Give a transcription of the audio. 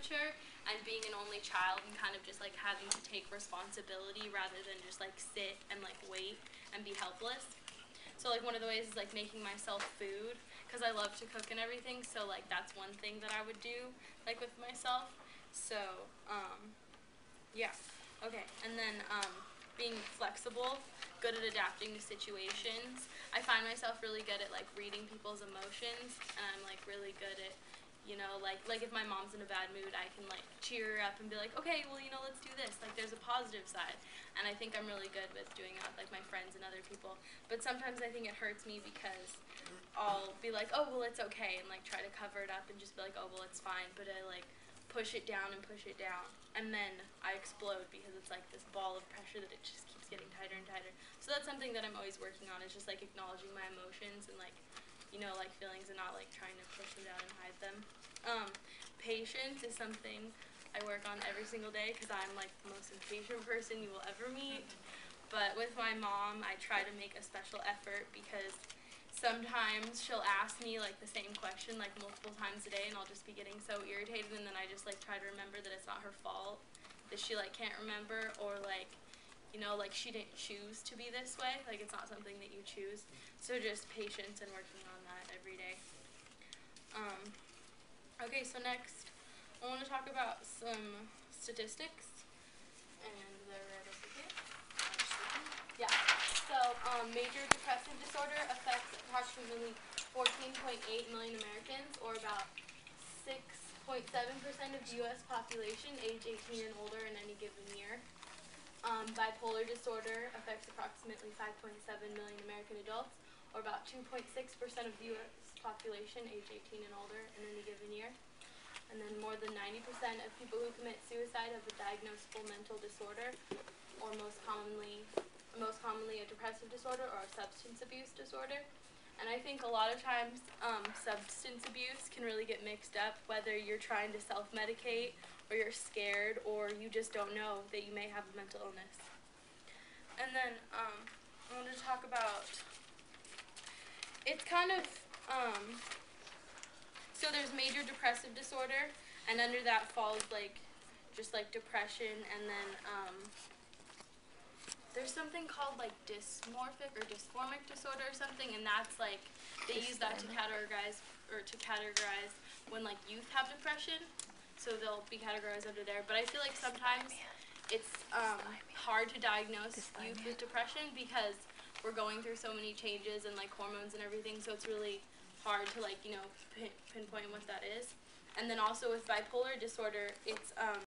immature, and being an only child and kind of just like having to take responsibility rather than just like sit and like wait and be helpless. So like one of the ways is like making myself food, because I love to cook and everything, so like that's one thing that I would do like with myself. So yeah, okay, and then being flexible, good at adapting to situations. I find myself really good at like reading people's emotions, and I'm like really good at, you know, like if my mom's in a bad mood, I can like cheer her up and be like, okay, well, you know, let's do this. Like there's a positive side, and I think I'm really good with doing that with like my friends and other people. But sometimes I think it hurts me because I'll be like, oh, well, it's okay, and like try to cover it up and just be like, oh, well, it's fine. But I like push it down, and then I explode because it's like this ball of pressure that it just keeps getting tighter and tighter. So that's something that I'm always working on, is just like acknowledging my emotions and like, you know, like feelings, and not like trying to push them down and hide them. Patience is something I work on every single day because I'm like the most impatient person you will ever meet. But with my mom, I try to make a special effort because sometimes she'll ask me like the same question like multiple times a day, and I'll just be getting so irritated, and then I just like try to remember that it's not her fault, that she like can't remember, or like, you know, like she didn't choose to be this way, like it's not something that you choose. So just patience and working on that every day. Okay, so next I want to talk about some statistics, and they're right over here. Yeah. So, major depressive disorder affects approximately 14.8 million Americans, or about 6.7% of the U.S. population age 18 and older in any given year. Bipolar disorder affects approximately 5.7 million American adults, or about 2.6% of the U.S. population age 18 and older in any given year. And then more than 90% of people who commit suicide have a diagnosable mental disorder, or most commonly a depressive disorder or a substance abuse disorder. And I think a lot of times substance abuse can really get mixed up, whether you're trying to self-medicate, or you're scared, or you just don't know that you may have a mental illness. And then I want to talk about, it's kind of, so there's major depressive disorder, and under that falls like just like depression, and then there's something called like dysmorphic or dysphoric disorder or something, and that's like they use that to categorize when like youth have depression, so they'll be categorized under there. But I feel like sometimes it's hard to diagnose youth with depression because we're going through so many changes and like hormones and everything, so it's really hard to like, you know, pinpoint what that is. And then also with bipolar disorder, it's